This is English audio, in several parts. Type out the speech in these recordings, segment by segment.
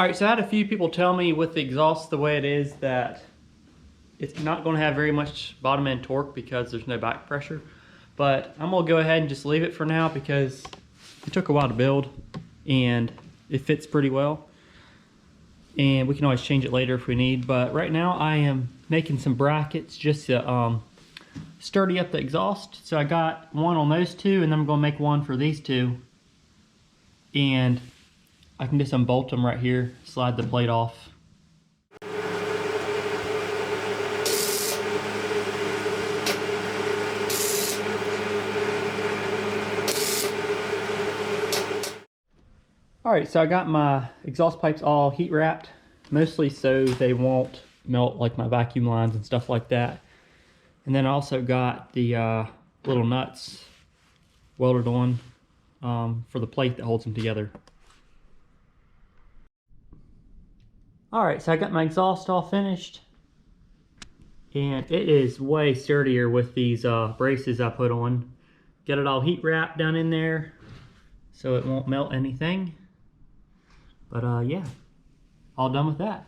Alright, so I had a few people tell me with the exhaust the way it is that it's not going to have very much bottom end torque because there's no back pressure. But I'm going to go ahead and just leave it for now because it took a while to build and it fits pretty well. And we can always change it later if we need. But right now I am making some brackets just to sturdy up the exhaust. So I got one on those two, and then I'm going to make one for these two. And I can just unbolt them right here, slide the plate off. Alright, so I got my exhaust pipes all heat wrapped, mostly so they won't melt like my vacuum lines and stuff like that. And then I also got the little nuts welded on for the plate that holds them together. Alright, so I got my exhaust all finished, and it is way sturdier with these braces I put on. Got it all heat wrapped down in there so it won't melt anything. But yeah, all done with that.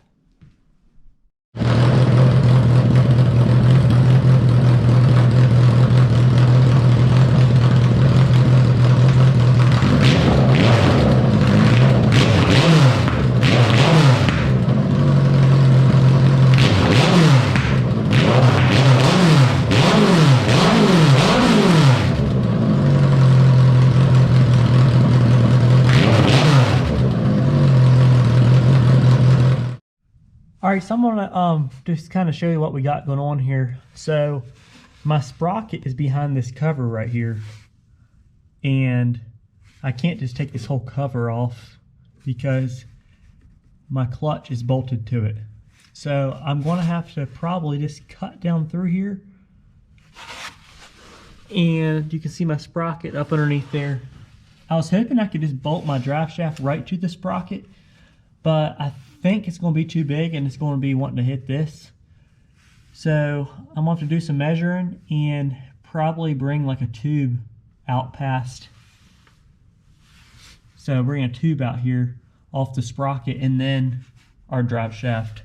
Alright, so I'm gonna just kind of show you what we got going on here. So my sprocket is behind this cover right here, and I can't just take this whole cover off because my clutch is bolted to it. So I'm gonna have to probably just cut down through here, and you can see my sprocket up underneath there. I was hoping I could just bolt my drive shaft right to the sprocket, but I think it's going to be too big and it's going to be wanting to hit this. So I'm going to have to do some measuring and probably bring like a tube out past. So bring a tube out here off the sprocket and then our drive shaft.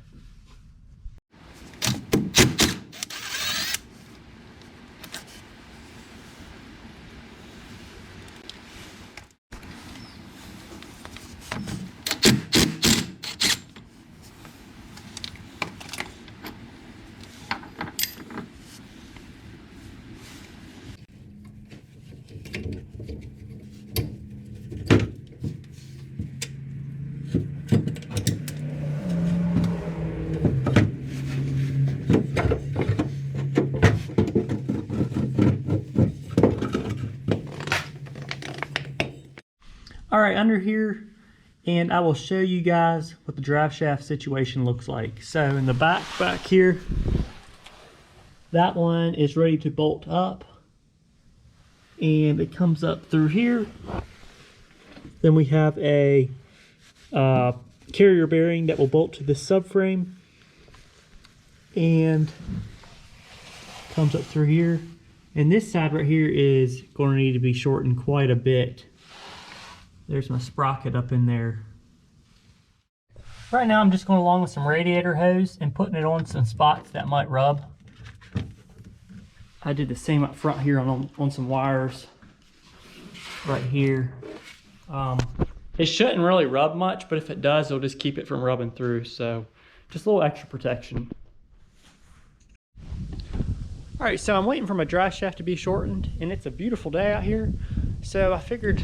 Alright, under here, and I will show you guys what the drive shaft situation looks like. So in the back here, that one is ready to bolt up, and it comes up through here. Then we have a carrier bearing that will bolt to the subframe, and comes up through here. And this side right here is going to need to be shortened quite a bit. There's my sprocket up in there. Right now I'm just going along with some radiator hose and putting it on some spots that might rub. I did the same up front here on some wires right here. It shouldn't really rub much, but if it does, it'll just keep it from rubbing through. So just a little extra protection. Alright, so I'm waiting for my drive shaft to be shortened, and it's a beautiful day out here. So I figured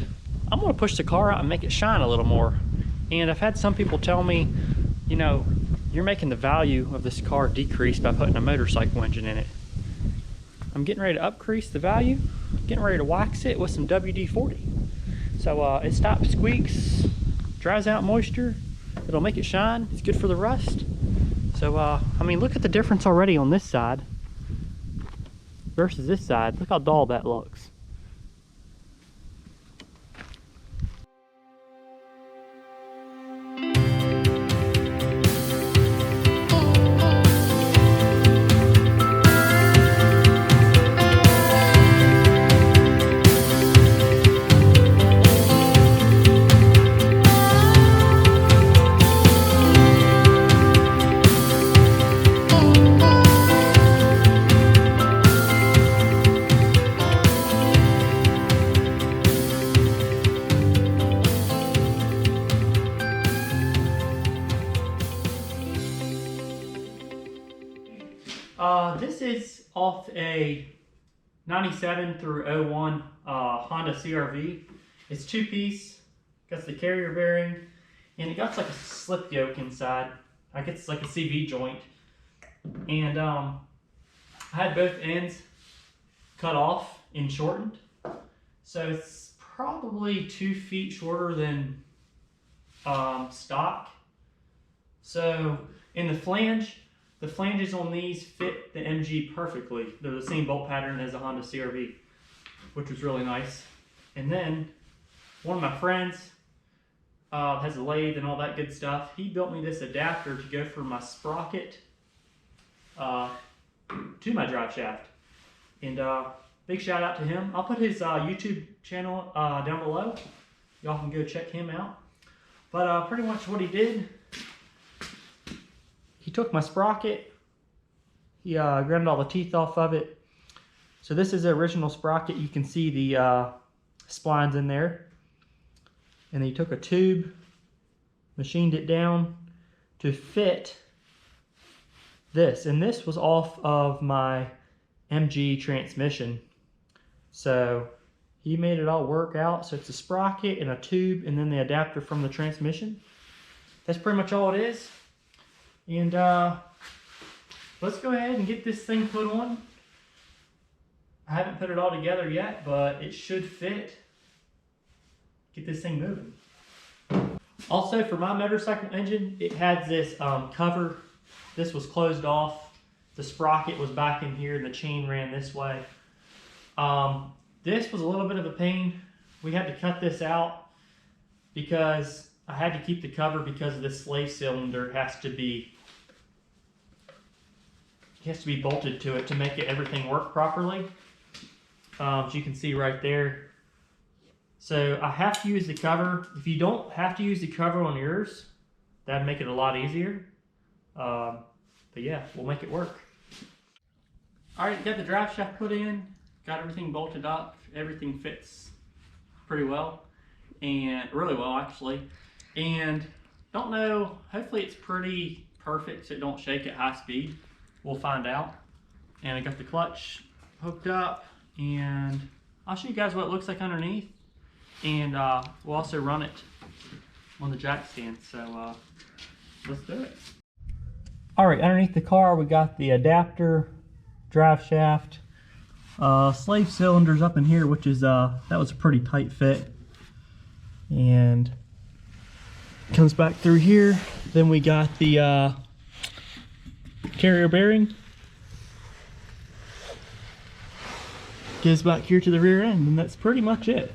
I'm going to push the car out and make it shine a little more. And I've had some people tell me, you know, you're making the value of this car decrease by putting a motorcycle engine in it. I'm getting ready to upcrease the value, getting ready to wax it with some WD-40. So it stops squeaks, dries out moisture, it'll make it shine, it's good for the rust. So I mean, look at the difference already on this side versus this side. Look how dull that looks. This is off a 97 through 01 Honda CRV. It's two-piece, got the carrier bearing, and it got like a slip yoke inside. I guess it's like a CV joint. And I had both ends cut off and shortened. So it's probably 2 feet shorter than stock. So in the flanges on these fit the MG perfectly. They're the same bolt pattern as a Honda CRV, which was really nice. And then one of my friends has a lathe and all that good stuff. He built me this adapter to go from my sprocket to my drive shaft. And big shout out to him. I'll put his YouTube channel down below. Y'all can go check him out. But pretty much what he did, he took my sprocket, he ground all the teeth off of it. So this is the original sprocket. You can see the splines in there. And then he took a tube, machined it down to fit this. And this was off of my MG transmission. So he made it all work out. So it's a sprocket and a tube and then the adapter from the transmission. That's pretty much all it is. And let's go ahead and get this thing put on. I haven't put it all together yet, but it should fit. Get this thing moving. Also, for my motorcycle engine, it had this cover. This was closed off. The sprocket was back in here and the chain ran this way. This was a little bit of a pain. We had to cut this out because I had to keep the cover because of this slave cylinder has to be bolted to it to make everything work properly. As you can see right there. So I have to use the cover. If you don't have to use the cover on yours, that'd make it a lot easier. But yeah, we'll make it work. All right, got the drive shaft put in, got everything bolted up. Everything fits pretty well, and really well actually. And don't know, hopefully it's pretty perfect so it don't shake at high speed. We'll find out. And I got the clutch hooked up, and I'll show you guys what it looks like underneath. And we'll also run it on the jack stand. So let's do it. All right, underneath the car we got the adapter, drive shaft, slave cylinders up in here, which is that was a pretty tight fit, and comes back through here. Then we got the carrier bearing, goes back here to the rear end, and that's pretty much it.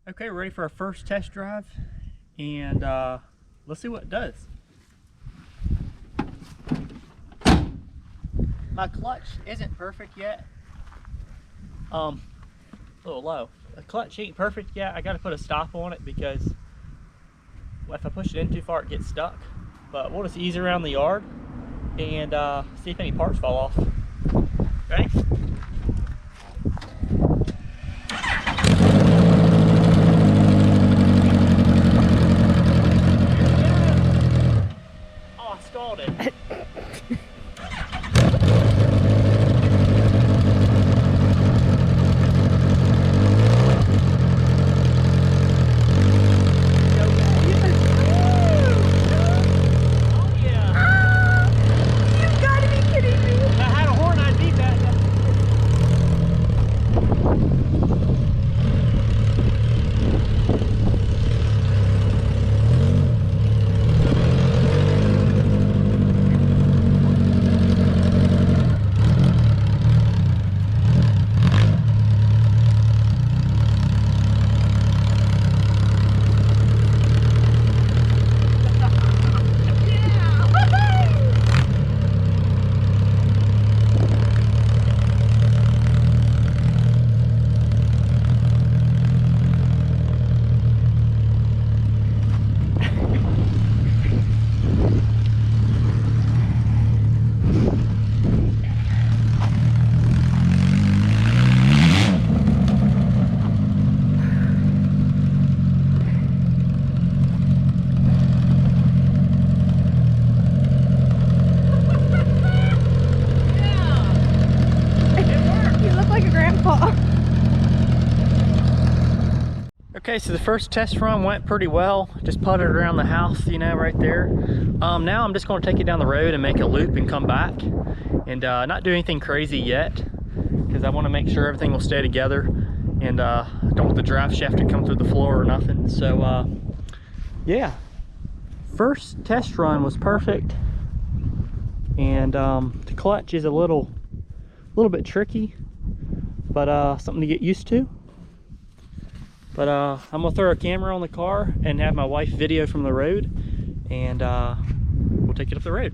Okay, we're ready for our first test drive, and let's see what it does. My clutch isn't perfect yet. A little low. The clutch ain't perfect yet. I got to put a stop on it because if I push it in too far, it gets stuck. But we'll just ease around the yard and see if any parts fall off. Ready? Okay, so the first test run went pretty well. Just putted around the house, you know, right there. Now I'm just going to take it down the road and make a loop and come back, and not do anything crazy yet, because I want to make sure everything will stay together, and don't want the drive shaft to come through the floor or nothing. So yeah, first test run was perfect, and the clutch is a little bit tricky, but something to get used to. But I'm gonna throw a camera on the car and have my wife video from the road, and we'll take it up the road.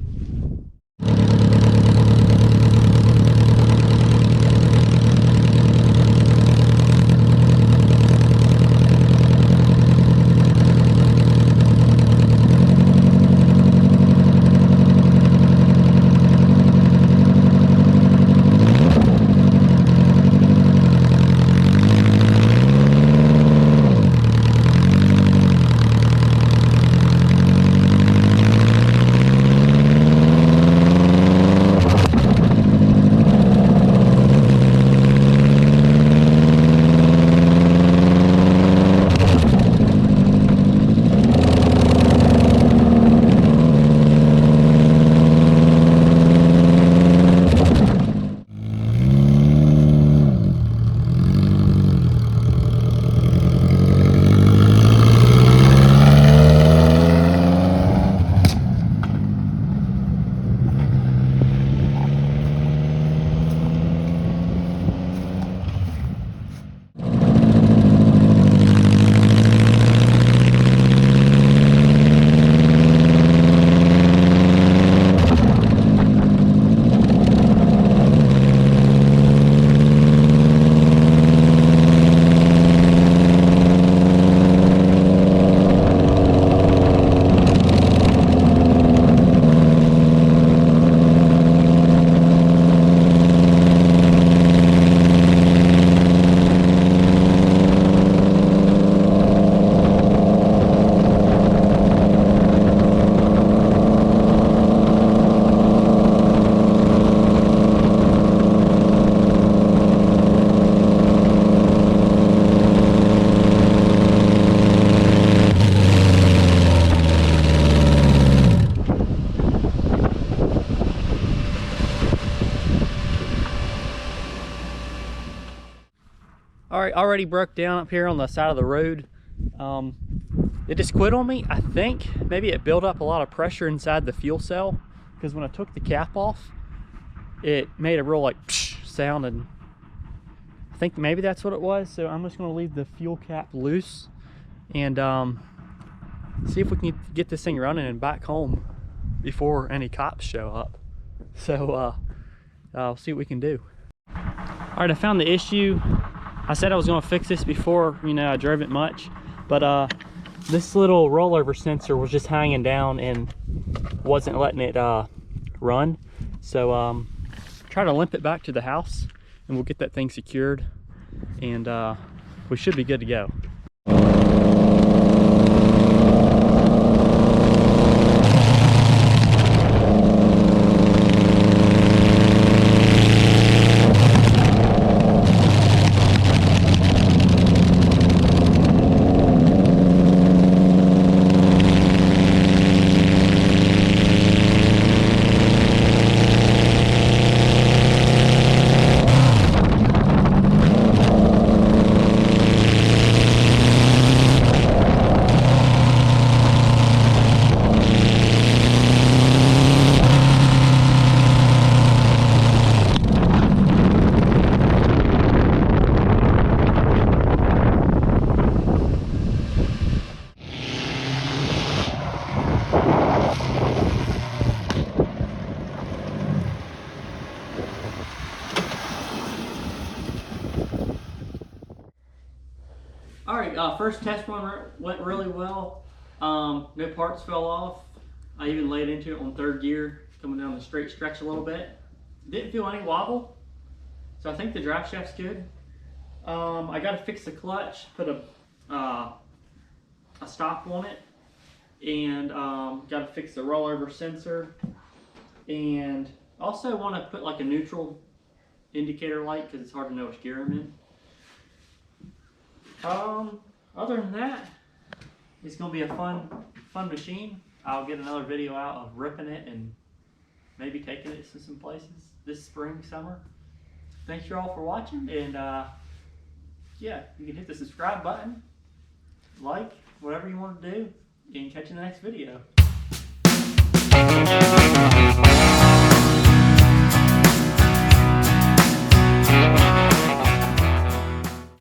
All right, already broke down up here on the side of the road. It just quit on me. I think maybe it built up a lot of pressure inside the fuel cell, because when I took the cap off, it made a real like psh sound, and I think maybe that's what it was. So I'm just gonna leave the fuel cap loose and see if we can get this thing running and back home before any cops show up. So I'll see what we can do. All right, I found the issue. I said I was going to fix this before, you know, I drove it much, but this little rollover sensor was just hanging down and wasn't letting it run. So try to limp it back to the house, and we'll get that thing secured, and we should be good to go. All right, first test run went really well. No parts fell off. I even laid into it on third gear, coming down the straight stretch a little bit. Didn't feel any wobble, so I think the drive shaft's good. I got to fix the clutch, put a stop on it, and got to fix the rollover sensor, and also want to put like a neutral indicator light because it's hard to know which gear I'm in. other than that, it's going to be a fun machine. I'll get another video out of ripping it and maybe taking it to some places this spring, summer. Thanks you all for watching, and yeah, you can hit the subscribe button, like, whatever you want to do, and catch you in the next video.